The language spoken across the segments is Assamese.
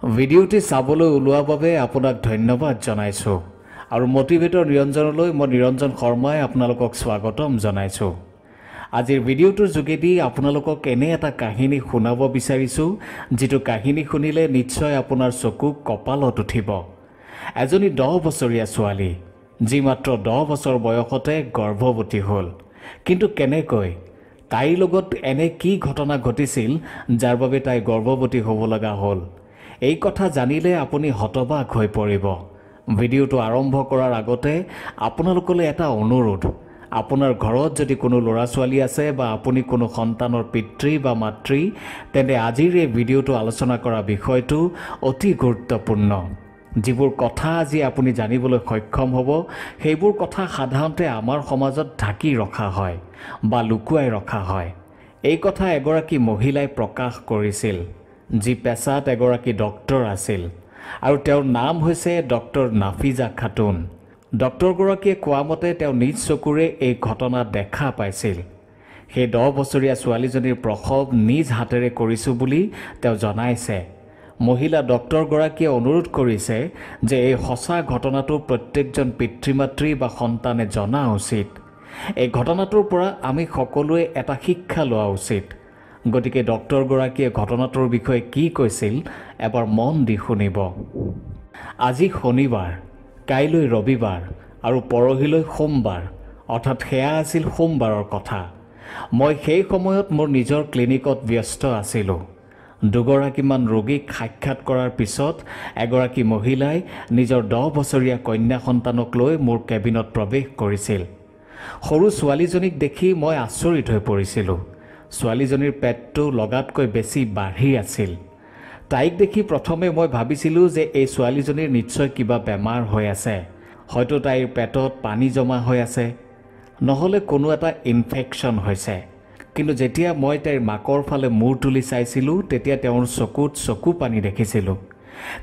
ভিডিঅ'টি চাবলৈ ওলোৱাৰ বাবে আপোনাক ধন্যবাদ জনাইছোঁ আৰু মটিভেটৰ নিৰঞ্জনলৈ মই নিৰঞ্জন শৰ্মাই আপোনালোকক স্বাগতম জনাইছোঁ। আজিৰ ভিডিঅ'টোৰ যোগেদি আপোনালোকক এনে এটা কাহিনী শুনাব বিচাৰিছোঁ যিটো কাহিনী শুনিলে নিশ্চয় আপোনাৰ চকু কপালত উঠিব। এজনী 10 বছৰীয়া ছোৱালী যি মাত্ৰ 10 বছৰ বয়সতে গৰ্ভৱতী হ'ল। কিন্তু কেনেকৈ তাইৰ লগত এনে কি ঘটনা ঘটিছিল যাৰ বাবে তাই গৰ্ভৱতী হ'ব লগা হ'ল? এই কথা জানিলে আপুনি হতবাক হৈ পৰিব। ভিডিঅ'টো আৰম্ভ কৰাৰ আগতে আপোনালোকলৈ এটা অনুৰোধ, আপোনাৰ ঘৰত যদি কোনো ল'ৰা ছোৱালী আছে বা আপুনি কোনো সন্তানৰ পিতৃ বা মাতৃ, তেন্তে আজিৰ এই ভিডিঅ'টো আলোচনা কৰা বিষয়টো অতি গুৰুত্বপূৰ্ণ। যিবোৰ কথা আজি আপুনি জানিবলৈ সক্ষম হ'ব, সেইবোৰ কথা সাধাৰণতে আমাৰ সমাজত ঢাকি ৰখা হয় বা লুকুৱাই ৰখা হয়। এই কথা এগৰাকী মহিলাই প্ৰকাশ কৰিছিল যি পেছাত এগৰাকী ডক্টৰ আছিল আৰু তেওঁৰ নাম হৈছে ডক্টৰ নাফিজা খাতুন। ডক্টৰগৰাকীয়ে কোৱা মতে তেওঁ নিজ চকুৰে এই ঘটনা দেখা পাইছিল। সেই 10 বছৰীয়া ছোৱালীজনীৰ প্ৰসৱ নিজ হাতেৰে কৰিছোঁ বুলি তেওঁ জনাইছে। মহিলা ডক্টৰগৰাকীয়ে অনুৰোধ কৰিছে যে এই সঁচা ঘটনাটো প্ৰত্যেকজন পিতৃ মাতৃ বা সন্তানে জনা উচিত। এই ঘটনাটোৰ পৰা আমি সকলোৱে এটা শিক্ষা লোৱা উচিত। গতিকে ডক্টৰগৰাকীয়ে ঘটনাটোৰ বিষয়ে কি কৈছিল এবাৰ মন দি শুনিব। আজি শনিবাৰ, কাইলৈ ৰবিবাৰ আৰু পৰহিলৈ সোমবাৰ, অৰ্থাৎ সেয়া আছিল সোমবাৰৰ কথা। মই সেই সময়ত মোৰ নিজৰ ক্লিনিকত ব্যস্ত আছিলোঁ। দুগৰাকীমান ৰোগীক সাক্ষাৎ কৰাৰ পিছত এগৰাকী মহিলাই নিজৰ 10 বছৰীয়া কন্যা সন্তানক লৈ মোৰ কেবিনত প্ৰৱেশ কৰিছিল। সৰু ছোৱালীজনীক দেখি মই আচৰিত হৈ পৰিছিলোঁ। ছোৱালীজনীৰ পেটটো লগাতকৈ বেছি বাঢ়ি আছিল। তাইক দেখি প্ৰথমে মই ভাবিছিলোঁ যে এই ছোৱালীজনীৰ নিশ্চয় কিবা বেমাৰ হৈ আছে। হয়তো তাইৰ পেটত পানী জমা হৈ আছে, নহ'লে কোনো এটা ইনফেকশ্যন হৈছে। কিন্তু যেতিয়া মই তাইৰ মাকৰ ফালে মূৰ তুলি চাইছিলোঁ, তেতিয়া তেওঁৰ চকুত চকু পানী দেখিছিলোঁ।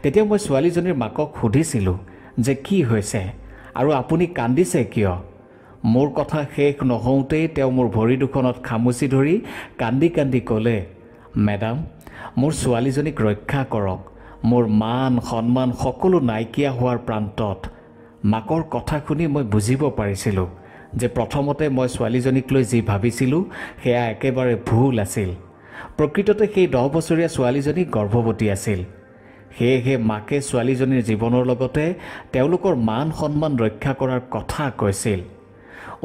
তেতিয়া মই ছোৱালীজনীৰ মাকক সুধিছিলোঁ যে কি হৈছে আৰু আপুনি কান্দিছে কিয়? মোৰ কথা শেষ নহওঁতেই তেওঁ মোৰ ভৰি দুখনত খামুচি ধৰি কান্দি কান্দি ক'লে, মেডাম, মোৰ ছোৱালীজনীক ৰক্ষা কৰক। মোৰ মান সন্মান সকলো নাইকিয়া হোৱাৰ প্ৰান্তত। মাকৰ কথা শুনি মই বুজিব পাৰিছিলোঁ যে প্ৰথমতে মই ছোৱালীজনীক লৈ যি ভাবিছিলোঁ সেয়া একেবাৰে ভুল আছিল। প্ৰকৃততে সেই 10 বছৰীয়া ছোৱালীজনী গৰ্ভৱতী আছিল। সেয়েহে মাকে ছোৱালীজনীৰ জীৱনৰ লগতে তেওঁলোকৰ মান সন্মান ৰক্ষা কৰাৰ কথা কৈছিল।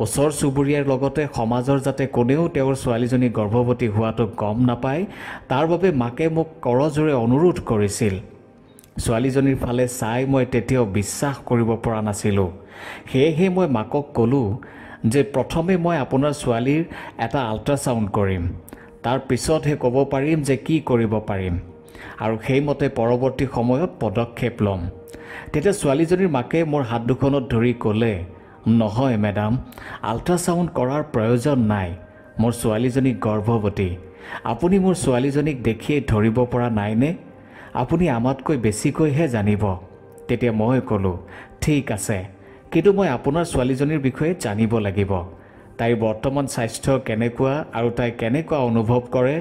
ওচৰ চুবুৰীয়াৰ লগতে সমাজৰ যাতে কোনেও তেওঁৰ ছোৱালীজনী গৰ্ভৱতী হোৱাটো গম নাপায়, তাৰ বাবে মাকে মোক কৰজোৰে অনুৰোধ কৰিছিল। ছোৱালীজনীৰ ফালে চাই মই তেতিয়াও বিশ্বাস কৰিব পৰা নাছিলোঁ। সেয়েহে মই মাকক ক'লোঁ যে প্ৰথমে মই আপোনাৰ ছোৱালীৰ এটা আল্ট্ৰাছাউণ্ড কৰিম, তাৰ পিছতহে ক'ব পাৰিম যে কি কৰিব পাৰিম আৰু সেইমতে পৰৱৰ্তী সময়ত পদক্ষেপ ল'ম। তেতিয়া ছোৱালীজনীৰ মাকে মোৰ হাত দুখনত ধৰি ক'লে, নহয় মেডাম, আল্ট্ৰাছাউণ্ড কৰাৰ প্ৰয়োজন নাই। মোৰ ছোৱালীজনী গৰ্ভৱতী। আপুনি মোৰ ছোৱালীজনীক দেখিয়েই ধৰিব পৰা নাইনে? আপুনি আমাতকৈ বেছিকৈহে জানিব। তেতিয়া মই ক'লোঁ, ঠিক আছে, কিন্তু মই আপোনাৰ ছোৱালীজনীৰ বিষয়ে জানিব লাগিব। তাইৰ বৰ্তমান স্বাস্থ্য কেনেকুৱা আৰু তাই কেনেকুৱা অনুভৱ কৰে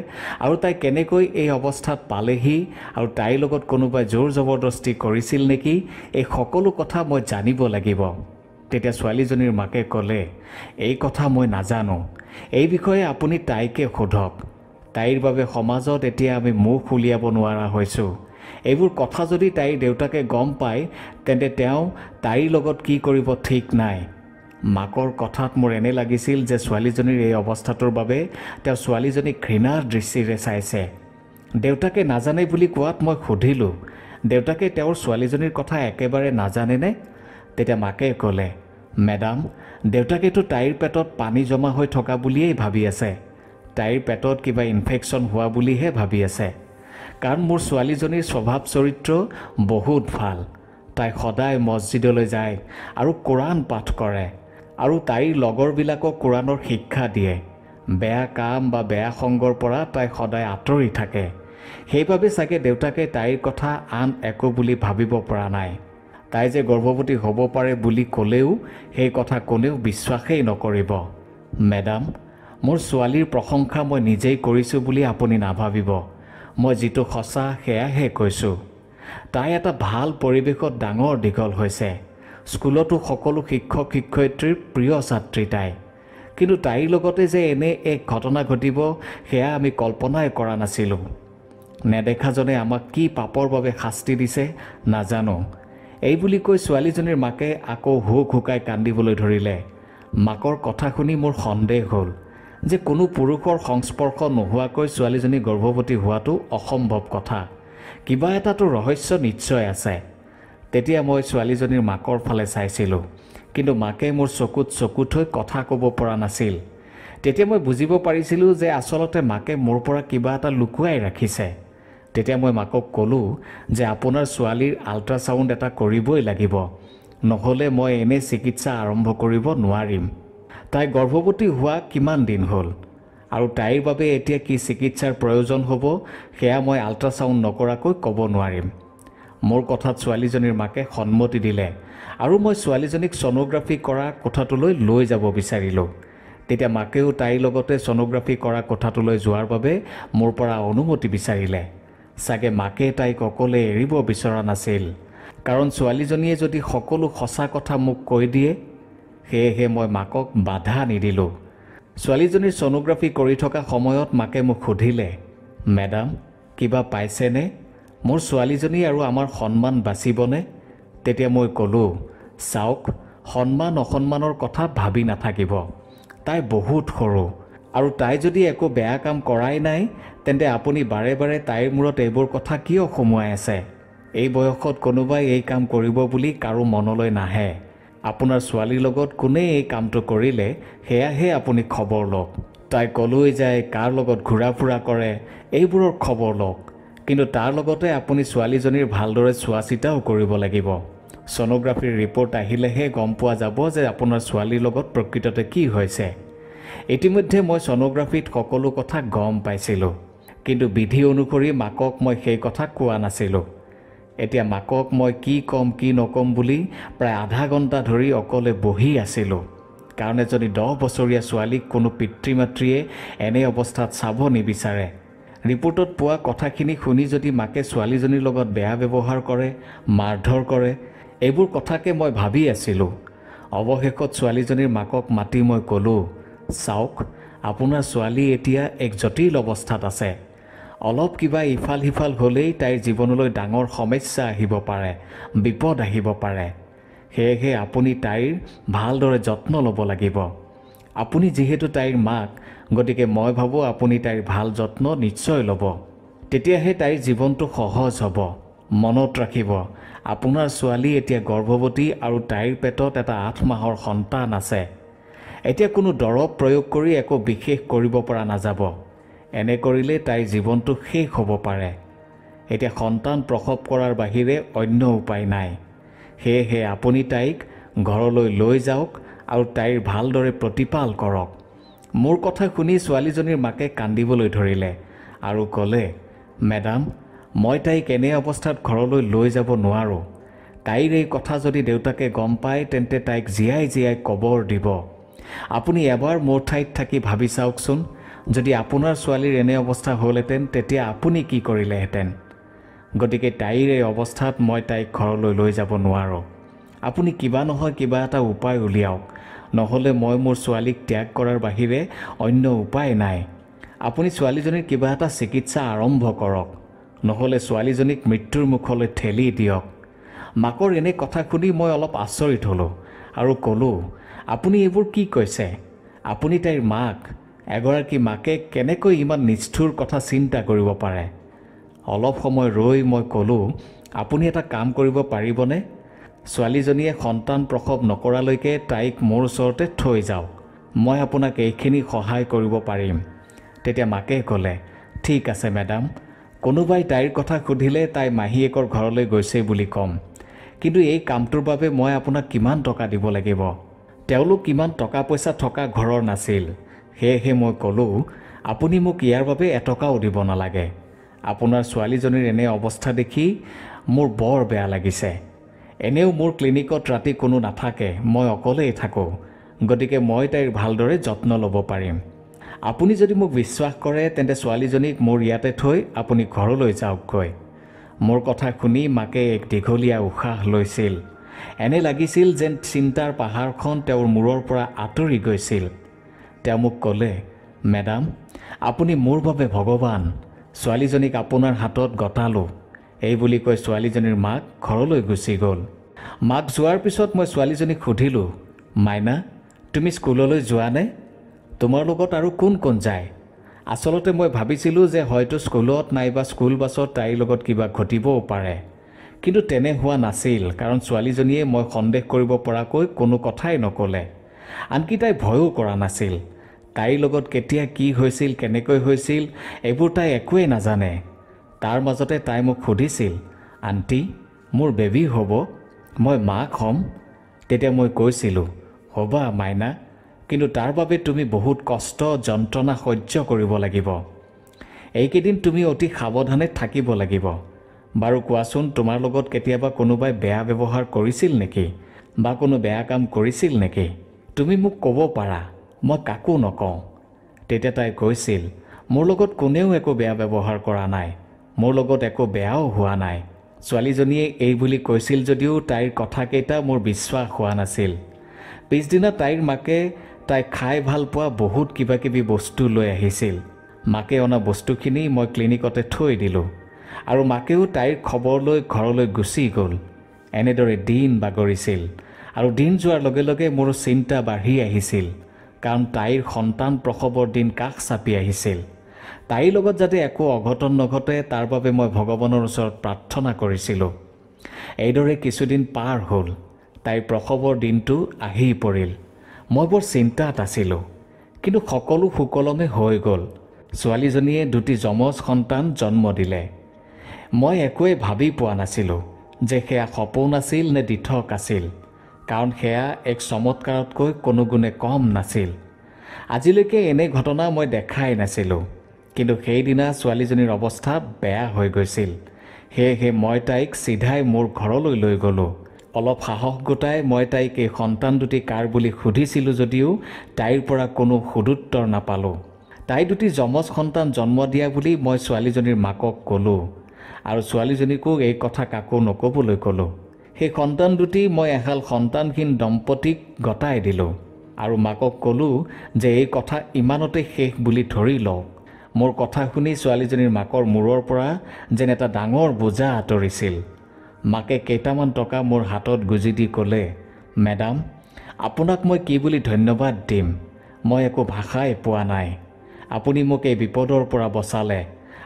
আৰু তাই কেনেকৈ এই অৱস্থাত পালেহি আৰু তাইৰ লগত কোনোবাই জোৰ জবৰদস্তি কৰিছিল নেকি, এই সকলো কথা মই জানিব লাগিব। তেতিয়া ছোৱালীজনীৰ মাকে ক'লে, এই কথা মই নাজানো। এই বিষয়ে আপুনি তাইকে সোধক। তাইৰ বাবে সমাজত এতিয়া আমি মুখ উলিয়াব নোৱাৰা হৈছোঁ। এইবোৰ কথা যদি তাইৰ দেউতাকে গম পায়, তেন্তে তেওঁ তাইৰ লগত কি কৰিব ঠিক নাই। মাকৰ কথাত মোৰ এনে লাগিছিল যে ছোৱালীজনীৰ এই অৱস্থাটোৰ বাবে তেওঁ ছোৱালীজনীক ঘৃণাৰ দৃষ্টিৰে চাইছে। দেউতাকে নাজানে বুলি কোৱাত মই সুধিলোঁ, দেউতাকে তেওঁৰ ছোৱালীজনীৰ কথা একেবাৰে নাজানেনে? তেতিয়া মাকে ক'লে, মেডাম, দেউতাকেতো তাইৰ পেটত পানী জমা হৈ থকা বুলিয়েই ভাবি আছে। তাইৰ পেটত কিবা ইনফেকশ্যন হোৱা বুলিহে ভাবি আছে। কাৰণ মোৰ ছোৱালীজনীৰ স্বভাৱ চৰিত্ৰ বহুত ভাল। তাই সদায় মছজিদলৈ যায় আৰু কোৰাণ পাঠ কৰে আৰু তাইৰ লগৰবিলাকক কোৰাণৰ শিক্ষা দিয়ে। বেয়া কাম বা বেয়া সংগৰ পৰা তাই সদায় আঁতৰি থাকে। সেইবাবে চাগে দেউতাকে তাইৰ কথা আন একো বুলি ভাবিব পৰা নাই। তাই যে গৰ্ভৱতী হ'ব পাৰে বুলি ক'লেও সেই কথা কোনেও বিশ্বাসেই নকৰিব। মেডাম, মোৰ ছোৱালীৰ প্ৰশংসা মই নিজেই কৰিছোঁ বুলি আপুনি নাভাবিব। মই যিটো সঁচা সেয়াহে কৈছোঁ। তাই এটা ভাল পৰিৱেশত ডাঙৰ দীঘল হৈছে। স্কুলতো সকলো শিক্ষক শিক্ষয়িত্ৰীৰ প্ৰিয় ছাত্ৰী তাই। কিন্তু তাইৰ লগতে যে এনে এক ঘটনা ঘটিব সেয়া আমি কল্পনাই কৰা নাছিলোঁ। নেদেখাজনে আমাক কি পাপৰ বাবে শাস্তি দিছে নাজানো। এই বুলি কৈ ছোৱালীজনীৰ মাকে আকৌ হুক হুকাই কান্দিবলৈ ধৰিলে। মাকৰ কথা শুনি মোৰ সন্দেহ হ'ল যে কোনো পুৰুষৰ সংস্পৰ্শ নোহোৱাকৈ ছোৱালীজনী গৰ্ভৱতী হোৱাটো অসম্ভৱ কথা। কিবা এটাতো ৰহস্য নিশ্চয় আছে। তেতিয়া মই ছোৱালীজনীৰ মাকৰ ফালে চাইছিলোঁ, কিন্তু মাকে মোৰ চকুত চকু থৈ কথা ক'ব পৰা নাছিল। তেতিয়া মই বুজিব পাৰিছিলোঁ যে আচলতে মাকে মোৰ পৰা কিবা এটা লুকুৱাই ৰাখিছে। তেতিয়া মই মাকক ক'লোঁ যে আপোনাৰ ছোৱালীৰ আল্ট্ৰাছাউণ্ড এটা কৰিবই লাগিব, নহ'লে মই এনে চিকিৎসা আৰম্ভ কৰিব নোৱাৰিম। তাই গৰ্ভৱতী হোৱা কিমান দিন হ'ল আৰু তাইৰ বাবে এতিয়া কি চিকিৎসাৰ প্ৰয়োজন হ'ব সেয়া মই আল্ট্ৰাছাউণ্ড নকৰাকৈ ক'ব নোৱাৰিম। মোৰ কথাত ছোৱালীজনীৰ মাকে সন্মতি দিলে আৰু মই ছোৱালীজনীক ছ'ন'গ্ৰাফি কৰা কোঠাটোলৈ লৈ যাব বিচাৰিলোঁ। তেতিয়া মাকেও তাইৰ লগতে ছ'ন'গ্ৰাফি কৰা কোঠাটোলৈ যোৱাৰ বাবে মোৰ পৰা অনুমতি বিচাৰিলে। চাগে মাকে তাইক অকলে এৰিব বিচৰা নাছিল, কাৰণ ছোৱালীজনীয়ে যদি সকলো সঁচা কথা মোক কৈ দিয়ে। সেয়েহে মই মাকক বাধা নিদিলোঁ। ছোৱালীজনীৰ ছ'ন'গ্ৰাফি কৰি থকা সময়ত মাকে মোক সুধিলে, মেডাম কিবা পাইছেনে? মোৰ ছোৱালীজনী আৰু আমাৰ সন্মান বাচিবনে? তেতিয়া মই ক'লোঁ, চাওক, সন্মান অসন্মানৰ কথা ভাবি নাথাকিব। তাই বহুত সৰু আৰু তাই যদি একো বেয়া কাম কৰাই নাই তেন্তে আপুনি বাৰে বাৰে তাইৰ মূৰত এইবোৰ কথা কিয় সুমুৱাই আছে? এই বয়সত কোনোবাই এই কাম কৰিব বুলি কাৰো মনলৈ নাহে। আপোনাৰ ছোৱালীৰ লগত কোনে এই কামটো কৰিলে সেয়াহে আপুনি খবৰ লওক। তাই কলৈ যায়, কাৰ লগত ঘূৰা ফুৰা কৰে, এইবোৰৰ খবৰ লওক। কিন্তু তাৰ লগতে আপুনি ছোৱালীজনীৰ ভালদৰে চোৱা চিতাও কৰিব লাগিব। ছ'ন'গ্ৰাফিৰ ৰিপৰ্ট আহিলেহে গম পোৱা যাব যে আপোনাৰ ছোৱালীৰ লগত প্ৰকৃততে কি হৈছে। ইতিমধ্যে মই ছ'ন'গ্ৰাফিত সকলো কথা গম পাইছিলোঁ, কিন্তু বিধি অনুসৰি মাকক মই সেই কথা কোৱা নাছিলোঁ। এতিয়া মাকক মই কি ক'ম কি নক'ম বুলি প্ৰায় আধা ঘণ্টা ধৰি অকলে বহি আছিলোঁ, কাৰণ এজনী 10 বছৰীয়া ছোৱালীক কোনো পিতৃ মাতৃয়ে এনে অৱস্থাত চাব নিবিচাৰে। ৰিপৰ্টত পোৱা কথাখিনি শুনি যদি মাকে ছোৱালীজনীৰ লগত বেয়া ব্যৱহাৰ কৰে, মাৰধৰ কৰে, এইবোৰ কথাকে মই ভাবি আছিলোঁ। অৱশেষত ছোৱালীজনীৰ মাকক মাতি মই ক'লোঁ, চাওক, আপোনাৰ ছোৱালী এতিয়া এক জটিল অৱস্থাত আছে। অলপ কিবা ইফাল সিফাল হ'লেই তাইৰ জীৱনলৈ ডাঙৰ সমস্যা আহিব পাৰে, বিপদ আহিব পাৰে। সেয়েহে আপুনি তাইৰ ভালদৰে যত্ন ল'ব লাগিব। আপুনি যিহেতু তাইৰ মাক, গতিকে মই ভাবোঁ আপুনি তাইৰ ভাল যত্ন নিশ্চয় ল'ব। তেতিয়াহে তাইৰ জীৱনটো সহজ হ'ব। মনত ৰাখিব, আপোনাৰ ছোৱালী এতিয়া গৰ্ভৱতী আৰু তাইৰ পেটত এটা 8 মাহৰ সন্তান আছে। এতিয়া কোনো দৰৱ প্ৰয়োগ কৰি একো বিশেষ কৰিব পৰা নাযাব। এনে কৰিলে তাইৰ জীৱনটো শেষ হ'ব পাৰে। এতিয়া সন্তান প্ৰসৱ কৰাৰ বাহিৰে অন্য উপায় নাই। সেয়েহে আপুনি তাইক ঘৰলৈ লৈ যাওক আৰু তাইৰ ভালদৰে প্ৰতিপাল কৰক। মোৰ কথা শুনি ছোৱালীজনীৰ মাকে কান্দিবলৈ ধৰিলে আৰু ক'লে, মেডাম, মই তাইক এনে অৱস্থাত ঘৰলৈ লৈ যাব নোৱাৰোঁ। তাইৰ এই কথা যদি দেউতাকে গম পায় তেন্তে তাইক জীয়াই জীয়াই কবৰ দিব। আপুনি এবাৰ মোৰ ঠাইত থাকি ভাবি চাওকচোন, যদি আপোনাৰ ছোৱালীৰ এনে অৱস্থা হ'লহেঁতেন তেতিয়া আপুনি কি কৰিলেহেঁতেন? গতিকে তাইৰ এই অৱস্থাত মই তাইক ঘৰলৈ লৈ যাব নোৱাৰোঁ। আপুনি কিবা নহয় কিবা এটা উপায় উলিয়াওক, নহ'লে মই মোৰ ছোৱালীক ত্যাগ কৰাৰ বাহিৰে অন্য উপায় নাই। আপুনি ছোৱালীজনীৰ কিবা এটা চিকিৎসা আৰম্ভ কৰক, নহ'লে ছোৱালীজনীক মৃত্যুৰ মুখলৈ ঠেলি দিয়ক। মাকৰ এনে কথা শুনি মই অলপ আচৰিত হ'লোঁ আৰু ক'লোঁ, আপুনি এইবোৰ কি কৈছে? আপুনি তাইৰ মাক। এগৰাকী মাকে কেনেকৈ ইমান নিষ্ঠুৰ কথা চিন্তা কৰিব পাৰে? অলপ সময় ৰৈ মই ক'লোঁ, আপুনি এটা কাম কৰিব পাৰিবনে? ছোৱালীজনীয়ে সন্তান প্ৰসৱ নকৰালৈকে তাইক মোৰ ওচৰতে থৈ যাওক। মই আপোনাক এইখিনি সহায় কৰিব পাৰিম। তেতিয়া মাকে ক'লে, ঠিক আছে মেডাম, কোনোবাই তাইৰ কথা সুধিলে তাই মাহীয়েকৰ ঘৰলৈ গৈছে বুলি ক'ম। কিন্তু এই কামটোৰ বাবে মই আপোনাক কিমান টকা দিব লাগিব? তেওঁলোক কিমান টকা পইচা থকা ঘৰৰ নাছিল। সেয়েহে মই ক'লোঁ, আপুনি মোক ইয়াৰ বাবে এটকাও দিব নালাগে। আপোনাৰ ছোৱালীজনীৰ এনে অৱস্থা দেখি মোৰ বৰ বেয়া লাগিছে। এনেও মোৰ ক্লিনিকত ৰাতি কোনো নাথাকে, মই অকলেই থাকোঁ। গতিকে মই তাইৰ ভালদৰে যত্ন ল'ব পাৰিম। আপুনি যদি মোক বিশ্বাস কৰে তেন্তে ছোৱালীজনীক মোৰ ইয়াতে থৈ আপুনি ঘৰলৈ যাওকগৈ। মোৰ কথা শুনি মাকে এক দীঘলীয়া উশাহ লৈছিল। এনে লাগিছিল যেন চিন্তাৰ পাহাৰখন তেওঁৰ মূৰৰ পৰা আঁতৰি গৈছিল। তেওঁ মোক ক'লে, মেডাম, আপুনি মোৰ বাবে ভগৱান। ছোৱালীজনীক আপোনাৰ হাতত গতালোঁ। এই বুলি কৈ ছোৱালীজনীৰ মাক ঘৰলৈ গুচি গ'ল। মাক যোৱাৰ পিছত মই ছোৱালীজনীক সুধিলোঁ, মাইনা, তুমি স্কুললৈ যোৱানে? তোমাৰ লগত আৰু কোন কোন যায়? আচলতে মই ভাবিছিলোঁ যে হয়তো স্কুলত নাইবা স্কুল বাছত তাইৰ লগত কিবা ঘটিবও পাৰে। কিন্তু তেনে হোৱা নাছিল, কাৰণ ছোৱালীজনীয়ে মই সন্দেহ কৰিব পৰাকৈ কোনো কথাই নক'লে। আনকি তাই ভয়ো কৰা নাছিল। তাইৰ লগত কেতিয়া কি হৈছিল, কেনেকৈ হৈছিল, এইবোৰ তাই একোৱেই নাজানে। তাৰ মাজতে তাই মোক সুধিছিল, আণ্টি, মোৰ বেবী হ'ব? মই মাক হ'ম? তেতিয়া মই কৈছিলোঁ, হ'বা মাইনা, কিন্তু তাৰ বাবে তুমি বহুত কষ্ট যন্ত্ৰণা সহ্য কৰিব লাগিব। এইকেইদিন তুমি অতি সাৱধানে থাকিব লাগিব। বাৰু কোৱাচোন, তোমাৰ লগত কেতিয়াবা কোনোবাই বেয়া ব্যৱহাৰ কৰিছিল নেকি বা কোনো বেয়া কাম কৰিছিল নেকি? তুমি মোক ক'ব পাৰা, মই কাকো নকওঁ। তেতিয়া তাই কৈছিল, মোৰ লগত কোনেও একো বেয়া ব্যৱহাৰ কৰা নাই, মোৰ লগত একো বেয়াও হোৱা নাই। ছোৱালীজনীয়ে এই বুলি কৈছিল যদিও তাইৰ কথাকেইটা মোৰ বিশ্বাস হোৱা নাছিল। পিছদিনা তাইৰ মাকে তাই খাই ভাল পোৱা বহুত কিবা কিবি বস্তু লৈ আহিছিল। মাকে অনা বস্তুখিনি মই ক্লিনিকতে থৈ দিলোঁ আৰু মাকেও তাইৰ খবৰ লৈ ঘৰলৈ গুচি গ'ল। এনেদৰে দিন বাগৰিছিল আৰু দিন যোৱাৰ লগে লগে মোৰ চিন্তা বাঢ়ি আহিছিল, কাৰণ তাইৰ সন্তান প্ৰসৱৰ দিন কাষ চাপি আহিছিল। তাইৰ লগত যাতে একো অঘটন নঘটে তাৰ বাবে মই ভগৱানৰ ওচৰত প্ৰাৰ্থনা কৰিছিলোঁ। এইদৰে কিছুদিন পাৰ হ'ল। তাইৰ প্ৰসৱৰ দিনটো আহি পৰিল। মই বৰ চিন্তাত আছিলোঁ, কিন্তু সকলো সুকলমে হৈ গ'ল। ছোৱালীজনীয়ে দুটি যমজ সন্তান জন্ম দিলে। মই একোৱেই ভাবি পোৱা নাছিলোঁ যে সেয়া সপোন আছিল নে দিঠক আছিল, কাৰণ সেয়া এক চমৎকাৰতকৈ কোনো গুণে কম নাছিল। আজিলৈকে এনে ঘটনা মই দেখাই নাছিলোঁ, কিন্তু সেইদিনা ছোৱালীজনীৰ অৱস্থা বেয়া হৈ গৈছিল। সেয়েহে মই তাইক চিধাই মোৰ ঘৰলৈ লৈ গ'লোঁ। অলপ সাহস গোটাই মই তাইক এই সন্তান দুটি কাৰ বুলি সুধিছিলোঁ যদিও তাইৰ পৰা কোনো সদুত্তৰ নাপালোঁ। তাই দুটি যমজ সন্তান জন্ম দিয়া বুলি মই ছোৱালীজনীৰ মাকক ক'লোঁ আৰু ছোৱালীজনীকো এই কথা কাকো নক'বলৈ ক'লোঁ। সেই সন্তান দুটি মই এহাল সন্তানহীন দম্পতীক গতাই দিলোঁ আৰু মাকক ক'লোঁ যে এই কথা ইমানতে শেষ বুলি ধৰি লওক। মোৰ কথা শুনি ছোৱালীজনীৰ মাকৰ মূৰৰ পৰা যেন এটা ডাঙৰ বোজা আঁতৰিছিল। মাকে কেইটামান টকা মোৰ হাতত গুজি দি ক'লে, মেডাম, আপোনাক মই কি বুলি ধন্যবাদ দিম, মই একো ভাষাই পোৱা নাই। আপুনি মোক এই বিপদৰ পৰা বচালে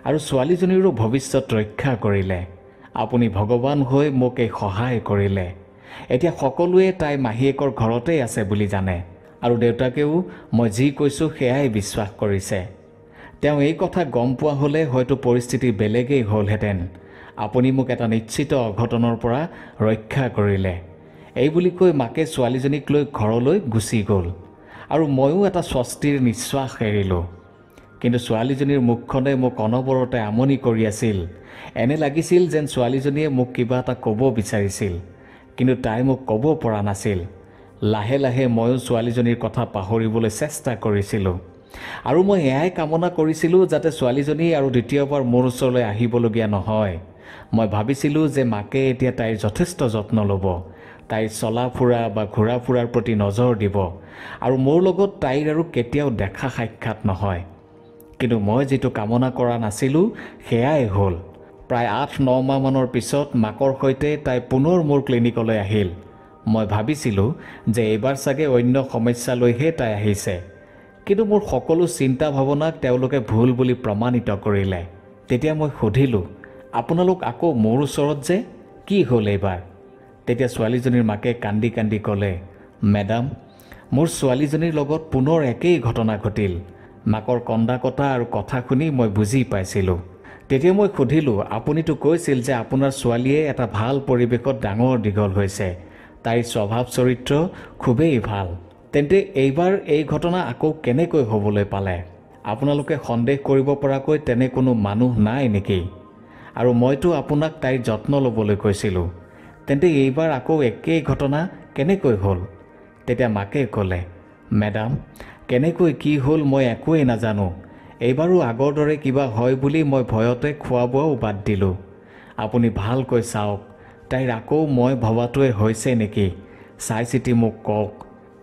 আৰু ছোৱালীজনীৰো ভৱিষ্যত ৰক্ষা কৰিলে। আপুনি ভগৱান হৈ মোক এই সহায় কৰিলে। এতিয়া সকলোৱে তাই মাহীয়েকৰ ঘৰতেই আছে বুলি জানে আৰু দেউতাকেও মই যি কৈছোঁ সেয়াই বিশ্বাস কৰিছে। তেওঁ এই কথা গম পোৱা হ'লে হয়তো পৰিস্থিতি বেলেগেই হ'লহেঁতেন। আপুনি মোক এটা নিশ্চিত অঘটনৰ পৰা ৰক্ষা কৰিলে। এই বুলি কৈ মাকে ছোৱালীজনীক লৈ ঘৰলৈ গুচি গ'ল আৰু ময়ো এটা স্বস্তিৰ নিশ্বাস এৰিলোঁ। কিন্তু ছোৱালীজনীৰ মুখখনে মোক অনবৰতে আমনি কৰি আছিল। এনে লাগিছিল যেন ছোৱালীজনীয়ে মোক কিবা এটা ক'ব বিচাৰিছিল, কিন্তু তাই মোক ক'ব পৰা নাছিল। লাহে লাহে ময়ো ছোৱালীজনীৰ কথা পাহৰিবলৈ চেষ্টা কৰিছিলোঁ আৰু মই এয়াই কামনা কৰিছিলোঁ যাতে ছোৱালীজনী আৰু দ্বিতীয়বাৰ মোৰ ওচৰলৈ আহিবলগীয়া নহয়। মই ভাবিছিলোঁ যে মাকে এতিয়া তাইৰ যথেষ্ট যত্ন ল'ব, তাইৰ চলা ফুৰা বা ঘূৰা ফুৰাৰ প্ৰতি নজৰ দিব আৰু মোৰ লগত তাইৰ আৰু কেতিয়াও দেখা সাক্ষাৎ নহয়। কিন্তু মই যিটো কামনা কৰা নাছিলোঁ সেয়াই হ'ল। প্ৰায় 8-9 মাহমানৰ পিছত মাকৰ সৈতে তাই পুনৰ মোৰ ক্লিনিকলৈ আহিল। মই ভাবিছিলোঁ যে এইবাৰ চাগে অন্য সমস্যা লৈহে তাই আহিছে, কিন্তু মোৰ সকলো চিন্তা ভাৱনাক তেওঁলোকে ভুল বুলি প্ৰমাণিত কৰিলে। তেতিয়া মই সুধিলোঁ, আপোনালোক আকৌ মোৰ ওচৰত যে, কি হ'ল এইবাৰ? তেতিয়া ছোৱালীজনীৰ মাকে কান্দি কান্দি ক'লে, মেডাম, মোৰ ছোৱালীজনীৰ লগত পুনৰ একেই ঘটনা ঘটিল। মাকৰ কন্দা কটা আৰু কথা শুনি মই বুজি পাইছিলোঁ। তেতিয়া মই সুধিলোঁ, আপুনিতো কৈছিল যে আপোনাৰ ছোৱালীয়ে এটা ভাল পৰিৱেশত ডাঙৰ দীঘল হৈছে, তাইৰ স্বভাৱ চৰিত্ৰ খুবেই ভাল, তেন্তে এইবাৰ এই ঘটনা আকৌ কেনেকৈ হ'বলৈ পালে? আপোনালোকে সন্দেহ কৰিব পৰাকৈ তেনে কোনো মানুহ নাই নেকি? আৰু মইতো আপোনাক তাইৰ যত্ন ল'বলৈ কৈছিলোঁ, তেন্তে এইবাৰ আকৌ একেই ঘটনা কেনেকৈ হ'ল? তেতিয়া মাকে ক'লে, মেডাম, কেনেকৈ কি হ'ল মই একোৱেই নাজানো। এইবাৰো আগৰ দৰে কিবা হয় বুলি মই ভয়তে খোৱা বোৱাও বাদ দিলোঁ আপুনি ভালকৈ চাওক তাইৰ আকৌ মই ভবাটোৱে হৈছে নেকি চাই চিতি মোক কওক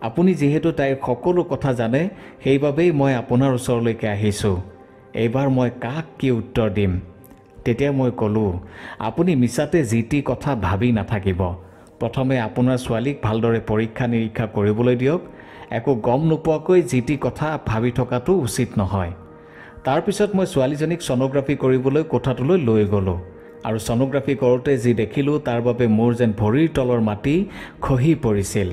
আপুনি যিহেতু তাইৰ সকলো কথা জানে সেইবাবেই মই আপোনাৰ ওচৰলৈকে আহিছোঁ এইবাৰ মই কাক কি উত্তৰ দিম তেতিয়া মই ক'লোঁ আপুনি মিছাতে যি টি কথা ভাবি নাথাকিব প্ৰথমে আপোনাৰ ছোৱালীক ভালদৰে পৰীক্ষা নিৰীক্ষা কৰিবলৈ দিয়ক একো গম নোপোৱাকৈ যি টি কথা ভাবি থকাটো উচিত নহয় তাৰপিছত মই ছোৱালীজনীক ছ'ন'গ্ৰাফি কৰিবলৈ কোঠাটোলৈ লৈ গ'লোঁ আৰু ছ'ন'গ্ৰাফি কৰোঁতে যি দেখিলোঁ তাৰ বাবে মোৰ যেন ভৰিৰ তলৰ মাটি খহি পৰিছিল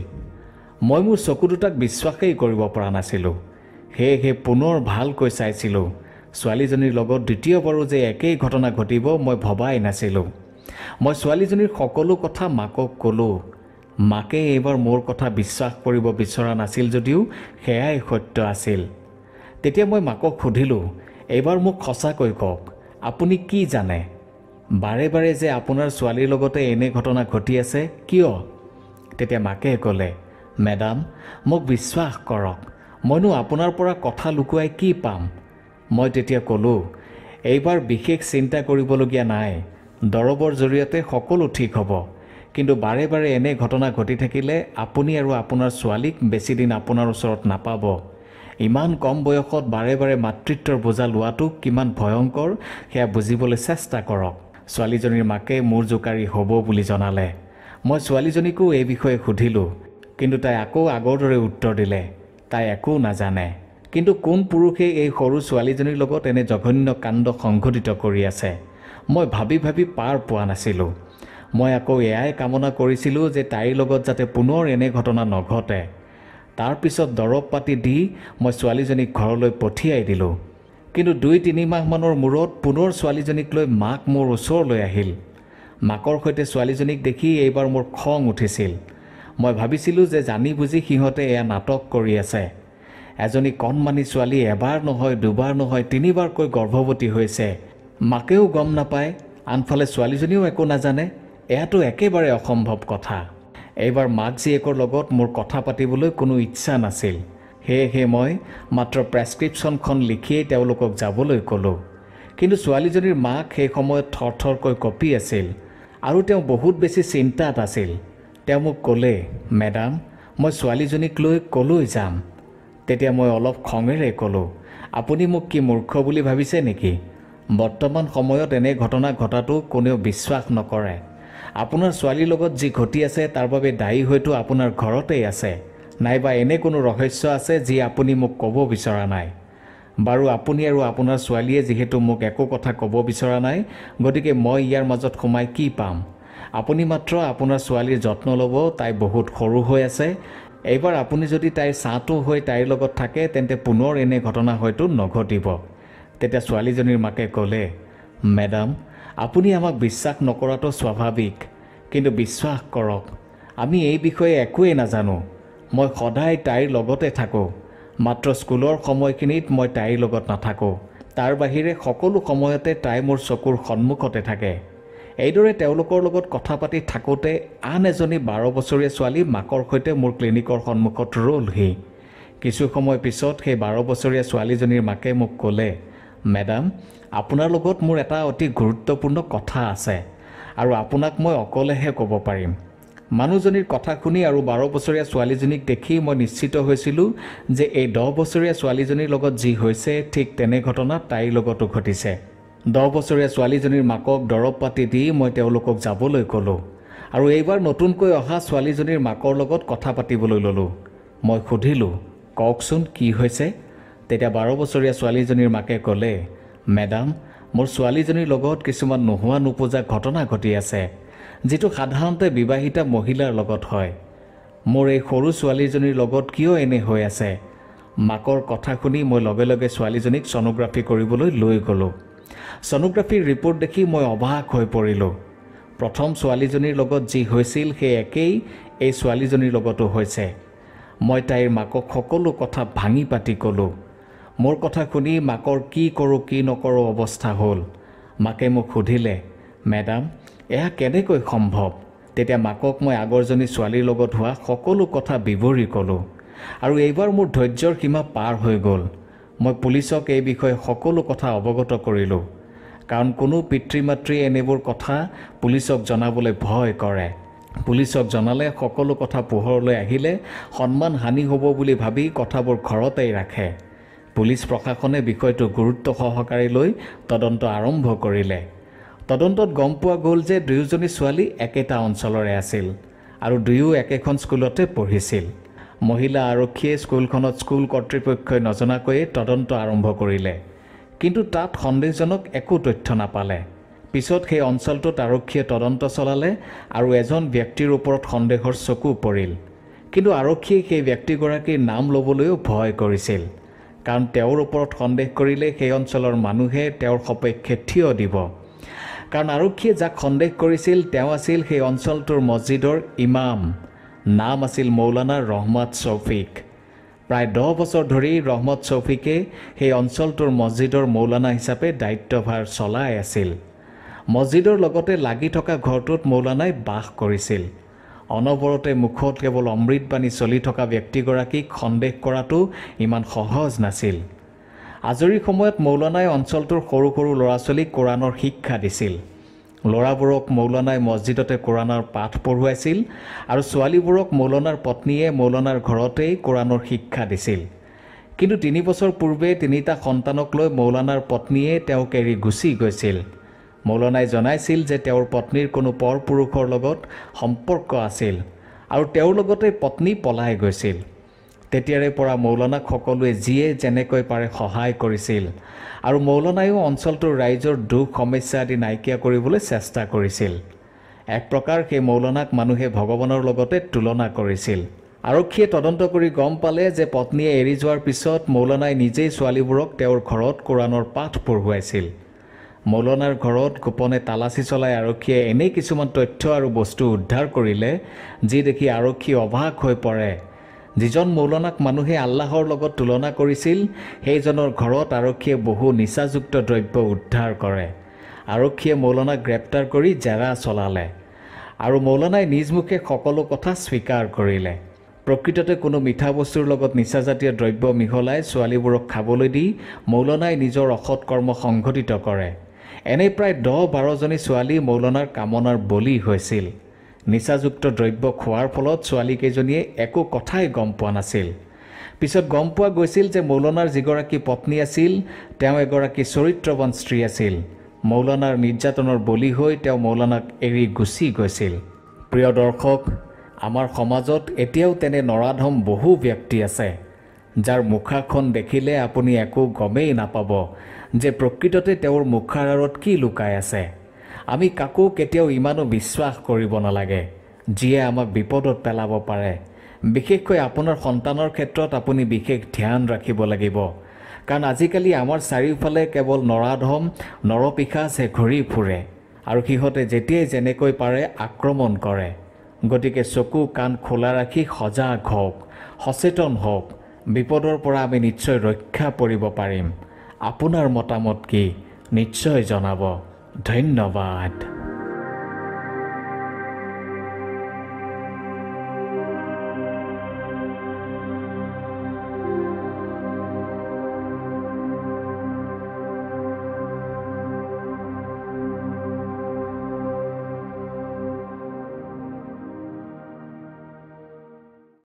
মই মোৰ চকু দুটাক বিশ্বাসেই কৰিব পৰা নাছিলোঁ সেয়েহে পুনৰ ভালকৈ চাইছিলোঁ ছোৱালীজনীৰ লগত দ্বিতীয়বাৰো যে একেই ঘটনা ঘটিব মই ভবাই নাছিলোঁ মই ছোৱালীজনীৰ সকলো কথা মাকক ক'লোঁ মাকে এইবাৰ মোৰ কথা বিশ্বাস কৰিব বিচৰা নাছিল যদিও সেয়াই সত্য আছিল তেতিয়া মই মাকক সুধিলোঁ এইবাৰ মোক সঁচাকৈ কওক আপুনি কি জানে বাৰে বাৰে যে আপোনাৰ ছোৱালীৰ লগতে এনে ঘটনা ঘটি আছে কিয় তেতিয়া মাকে ক'লে মেডাম মোক বিশ্বাস কৰক মইনো আপোনাৰ পৰা কথা লুকুৱাই কি পাম মই তেতিয়া ক'লোঁ এইবাৰ বিশেষ চিন্তা কৰিবলগীয়া নাই দৰৱৰ জৰিয়তে সকলো ঠিক হ'ব কিন্তু বাৰে বাৰে এনে ঘটনা ঘটি থাকিলে আপুনি আৰু আপোনাৰ ছোৱালীক বেছিদিন আপোনাৰ ওচৰত নাপাব ইমান কম বয়সত বাৰে বাৰে মাতৃত্বৰ বোজা লোৱাটো কিমান ভয়ংকৰ সেয়া বুজিবলৈ চেষ্টা কৰক ছোৱালীজনীৰ মাকে মোৰ জোকাৰি হ'ব বুলি জনালে মই ছোৱালীজনীকো এই বিষয়ে সুধিলোঁ কিন্তু তাই আকৌ আগৰ দৰে উত্তৰ দিলে তাই একো নাজানে কিন্তু কোন পুৰুষে এই সৰু ছোৱালীজনীৰ লগত এনে জঘন্য কাণ্ড সংঘটিত কৰি আছে মই ভাবি ভাবি পাৰ পোৱা নাছিলোঁ মই আকৌ এয়াই কামনা কৰিছিলোঁ যে তাইৰ লগত যাতে পুনৰ এনে ঘটনা নঘটে তাৰপিছত দৰৱ পাতি দি মই ছোৱালীজনীক ঘৰলৈ পঠিয়াই দিলোঁ কিন্তু 2-3 মাহমানৰ মূৰত পুনৰ ছোৱালীজনীক লৈ মাক মোৰ ওচৰলৈ আহিল মাকৰ সৈতে ছোৱালীজনীক দেখি এইবাৰ মোৰ খং উঠিছিল মই ভাবিছিলোঁ যে জানি বুজি সিহঁতে এয়া নাটক কৰি আছে এজনী কণমানি ছোৱালী এবাৰ নহয় দুবাৰ নহয় 3বাৰকৈ গৰ্ভৱতী হৈছে মাকেও গম নাপায় আনফালে ছোৱালীজনীও একো নাজানে এয়াতো একেবাৰে অসম্ভৱ কথা এইবাৰ মাক জীয়েকৰ লগত মোৰ কথা পাতিবলৈ কোনো ইচ্ছা নাছিল সেয়েহে মই মাত্ৰ প্ৰেছক্ৰিপশ্যনখন লিখিয়েই তেওঁলোকক যাবলৈ ক'লোঁ কিন্তু ছোৱালীজনীৰ মাক সেই সময়ত থৰথৰকৈ কঁপি আছিল আৰু তেওঁ বহুত বেছি চিন্তাত আছিল তেওঁ মোক ক'লে মেডাম মই ছোৱালীজনীক লৈ ক'লৈ যাম তেতিয়া মই অলপ খঙেৰে ক'লোঁ আপুনি মোক কি মূৰ্খ বুলি ভাবিছে নেকি বৰ্তমান সময়ত এনে ঘটনা ঘটাটো কোনেও বিশ্বাস নকৰে আপোনাৰ ছোৱালীৰ লগত যি ঘটি আছে তাৰ বাবে দায়ী হয়তো আপোনাৰ ঘৰতেই আছে নাইবা এনে কোনো ৰহস্য আছে যি আপুনি মোক ক'ব বিচৰা নাই বাৰু আপুনি আৰু আপোনাৰ ছোৱালীয়ে যিহেতু মোক একো কথা ক'ব বিচৰা নাই গতিকে মই ইয়াৰ মাজত সোমাই কি পাম আপুনি মাত্ৰ আপোনাৰ ছোৱালীৰ যত্ন ল'ব তাই বহুত সৰু হৈ আছে এইবাৰ আপুনি যদি তাইৰ ছাঁটো হৈ তাইৰ লগত থাকে তেন্তে পুনৰ এনে ঘটনা হয়তো নঘটিব তেতিয়া ছোৱালীজনীৰ মাকে ক'লে মেডাম আপুনি আমাক বিশ্বাস নকৰাটো স্বাভাৱিক কিন্তু বিশ্বাস কৰক আমি এই বিষয়ে একোৱেই নাজানো মই সদায় তাইৰ লগতে থাকোঁ মাত্ৰ স্কুলৰ সময়খিনিত মই তাইৰ লগত নাথাকোঁ তাৰ বাহিৰে সকলো সময়তে তাই মোৰ চকুৰ সন্মুখতে থাকে এইদৰে তেওঁলোকৰ লগত কথা পাতি থাকোঁতে আন এজনী 12 বছৰীয়া ছোৱালী মাকৰ সৈতে মোৰ ক্লিনিকৰ সন্মুখত ৰ'লহি কিছু সময় পিছত সেই 12 বছৰীয়া ছোৱালীজনীৰ মাকে মোক ক'লে মেডাম আপোনাৰ লগত মোৰ এটা অতি গুৰুত্বপূৰ্ণ কথা আছে আৰু আপোনাক মই অকলেহে ক'ব পাৰিম মানুহজনীৰ কথা শুনি আৰু 12 বছৰীয়া ছোৱালীজনীক দেখি মই নিশ্চিত হৈছিলোঁ যে এই 10 বছৰীয়া ছোৱালীজনীৰ লগত যি হৈছে ঠিক তেনে ঘটনা তাইৰ লগতো ঘটিছে 10 বছৰীয়া ছোৱালীজনীৰ মাকক দৰৱ পাতি দি মই তেওঁলোকক যাবলৈ ক'লোঁ আৰু এইবাৰ নতুনকৈ অহা ছোৱালীজনীৰ মাকৰ লগত কথা পাতিবলৈ ল'লোঁ মই সুধিলোঁ কওকচোন কি হৈছে তেতিয়া 12 বছৰীয়া ছোৱালীজনীৰ মাকে ক'লে মেডাম মোৰ ছোৱালীজনীৰ লগত কিছুমান নোহোৱা নোপোজা ঘটনা ঘটি আছে যিটো সাধাৰণতে বিবাহিতা মহিলাৰ লগত হয় মোৰ এই সৰু ছোৱালীজনীৰ লগত কিয় এনে হৈ আছে মাকৰ কথা শুনি মই লগে লগে ছোৱালীজনীক ছ'ন'গ্ৰাফি কৰিবলৈ লৈ গ'লোঁ ছ'ন'গ্ৰাফিৰ ৰিপৰ্ট দেখি মই অবাক হৈ পৰিলোঁ প্ৰথম ছোৱালীজনীৰ লগত যি হৈছিল সেই একেই এই ছোৱালীজনীৰ লগতো হৈছে মই তাইৰ মাকক সকলো কথা ভাঙি পাতি ক'লোঁ মোৰ কথা শুনি মাকৰ কি কৰোঁ কি নকৰোঁ অৱস্থা হ'ল মাকে মোক সুধিলে মেডাম এয়া কেনেকৈ সম্ভৱ তেতিয়া মাকক মই আগৰজনী ছোৱালীৰ লগত হোৱা সকলো কথা বিৱৰি ক'লোঁ আৰু এইবাৰ মোৰ ধৈৰ্যৰ সীমা পাৰ হৈ গ'ল মই পুলিচক এই বিষয়ে সকলো কথা অৱগত কৰিলোঁ কাৰণ কোনো পিতৃ মাতৃয়ে এনেবোৰ কথা পুলিচক জনাবলৈ ভয় কৰে। পুলিচক জনালে সকলো কথা পোহৰলৈ আহিলে সন্মান হানি হ'ব বুলি ভাবি কথাবোৰ ঘৰতেই ৰাখে। পুলিচ প্ৰশাসনে বিষয়টো গুৰুত্ব সহকাৰে লৈ তদন্ত আৰম্ভ কৰিলে। তদন্তত গম পোৱা গ'ল যে দুয়োজনী ছোৱালী একেটা অঞ্চলৰে আছিল আৰু দুয়ো একেখন স্কুলতে পঢ়িছিল। মহিলা আৰক্ষীয়ে স্কুলখনত স্কুল কৰ্তৃপক্ষই নজনাকৈয়ে তদন্ত আৰম্ভ কৰিলে, কিন্তু তাত সন্দেহজনক একো তথ্য নাপালে। পিছত সেই অঞ্চলটোত আৰক্ষীয়ে তদন্ত চলালে আৰু এজন ব্যক্তিৰ ওপৰত সন্দেহৰ চকু পৰিল। কিন্তু আৰক্ষীয়ে সেই ব্যক্তিগৰাকীৰ নাম ল'বলৈও ভয় কৰিছিল, কাৰণ তেওঁৰ ওপৰত সন্দেহ কৰিলে সেই অঞ্চলৰ মানুহে তেওঁৰ সপক্ষে থিয় দিব। কাৰণ আৰক্ষীয়ে যাক সন্দেহ কৰিছিল তেওঁ আছিল সেই অঞ্চলটোৰ মছজিদৰ ইমাম। নাম আছিল মৌলানা ৰহমত চৌফিক। প্ৰায় 10 বছৰ ধৰি ৰহমত চৌফিকে সেই অঞ্চলটোৰ মছজিদৰ মৌলানা হিচাপে দায়িত্বভাৰ চলাই আছিল। মছজিদৰ লগতে লাগি থকা ঘৰটোত মৌলানাই বাস কৰিছিল। অনবৰতে মুখত কেৱল অমৃতবাণী চলি থকা ব্যক্তিগৰাকীক সন্দেহ কৰাটো ইমান সহজ নাছিল। আজৰি সময়ত মৌলানাই অঞ্চলটোৰ সৰু সৰু ল'ৰা ছোৱালীক কোৰাণৰ শিক্ষা দিছিল। ল'ৰাবোৰক মৌলানাই মছজিদতে কোৰাণৰ পাঠ পঢ়ুৱাইছিল আৰু ছোৱালীবোৰক মৌলানাৰ পত্নীয়ে মৌলানাৰ ঘৰতেই কোৰাণৰ শিক্ষা দিছিল। কিন্তু 3 বছৰ পূৰ্বে 3টা সন্তানক লৈ মৌলানাৰ পত্নীয়ে তেওঁক এৰি গুচি গৈছিল। মৌলানাই জনাইছিল যে তেওঁৰ পত্নীৰ কোনো পৰপুৰুষৰ লগত সম্পৰ্ক আছিল আৰু তেওঁৰ লগতে পত্নী পলাই গৈছিল। তেতিয়াৰে পৰা মৌলানাক সকলোৱে যিয়ে যেনেকৈ পাৰে সহায় কৰিছিল আৰু মৌলানায়ো অঞ্চলটোৰ ৰাইজৰ দুখ সমস্যা আদি নাইকিয়া কৰিবলৈ চেষ্টা কৰিছিল। এক প্ৰকাৰ সেই মৌলানাক মানুহে ভগৱানৰ লগতে তুলনা কৰিছিল। আৰক্ষীয়ে তদন্ত কৰি গম পালে যে পত্নীয়ে এৰি যোৱাৰ পিছত মৌলানাই নিজেই ছোৱালীবোৰক তেওঁৰ ঘৰত কোৰাণৰ পাঠ পঢ়ুৱাইছিল। মৌলানাৰ ঘৰত গোপনে তালাচী চলাই আৰক্ষীয়ে এনে কিছুমান তথ্য আৰু বস্তু উদ্ধাৰ কৰিলে যি দেখি আৰক্ষী অবাক হৈ পৰে। যিজন মৌলানাক মানুহে আল্লাহৰ লগত তুলনা কৰিছিল সেইজনৰ ঘৰত আৰক্ষীয়ে বহু নিচাযুক্ত দ্ৰব্য উদ্ধাৰ কৰে। আৰক্ষীয়ে মৌলানাক গ্ৰেপ্তাৰ কৰি জেৰা চলালে আৰু মৌলানাই নিজ মুখে সকলো কথা স্বীকাৰ কৰিলে। প্ৰকৃততে কোনো মিঠা বস্তুৰ লগত নিচাজাতীয় দ্ৰব্য মিহলাই ছোৱালীবোৰক খাবলৈ দি মৌলানাই নিজৰ অসৎ কৰ্ম সংঘটিত কৰে। এনে প্ৰায় 10-12 জনী ছোৱালী মৌলানাৰ কামনাৰ বলি হৈছিল। নিচাযুক্ত দ্ৰব্য খোৱাৰ ফলত ছোৱালীকেইজনীয়ে একো কথাই গম পোৱা নাছিল। পিছত গম পোৱা গৈছিল যে মৌলানাৰ যিগৰাকী পত্নী আছিল তেওঁ এগৰাকী চৰিত্ৰৱান স্ত্ৰী আছিল। মৌলানাৰ নিৰ্যাতনৰ বলি হৈ তেওঁ মৌলানাক এৰি গুচি গৈছিল। প্ৰিয় দৰ্শক, আমাৰ সমাজত এতিয়াও তেনে নৰাধম বহু ব্যক্তি আছে যাৰ মুখাখন দেখিলে আপুনি একো গমেই নাপাব যে প্ৰকৃততে তেওঁৰ মুখাৰ আঁৰত কি লুকাই আছে। আমি কাকো কেতিয়াও ইমানো বিশ্বাস কৰিব নালাগে যিয়ে আমাক বিপদত পেলাব পাৰে। বিশেষকৈ আপোনাৰ সন্তানৰ ক্ষেত্ৰত আপুনি বিশেষ ধ্যান ৰাখিব লাগিব, কাৰণ আজিকালি আমাৰ চাৰিওফালে কেৱল নৰাধম নৰপিশাচহে ঘূৰি ফুৰে আৰু সিহঁতে যেতিয়াই যেনেকৈ পাৰে আক্ৰমণ কৰে। গতিকে চকু কাণ খোলা ৰাখি সজাগ হওক, সচেতন হওক। বিপদৰ পৰা আমি নিশ্চয় ৰক্ষা পৰিব পাৰিম। আপোনাৰ মতামত কি নিশ্চয় জনাব। ধন্যবাদ।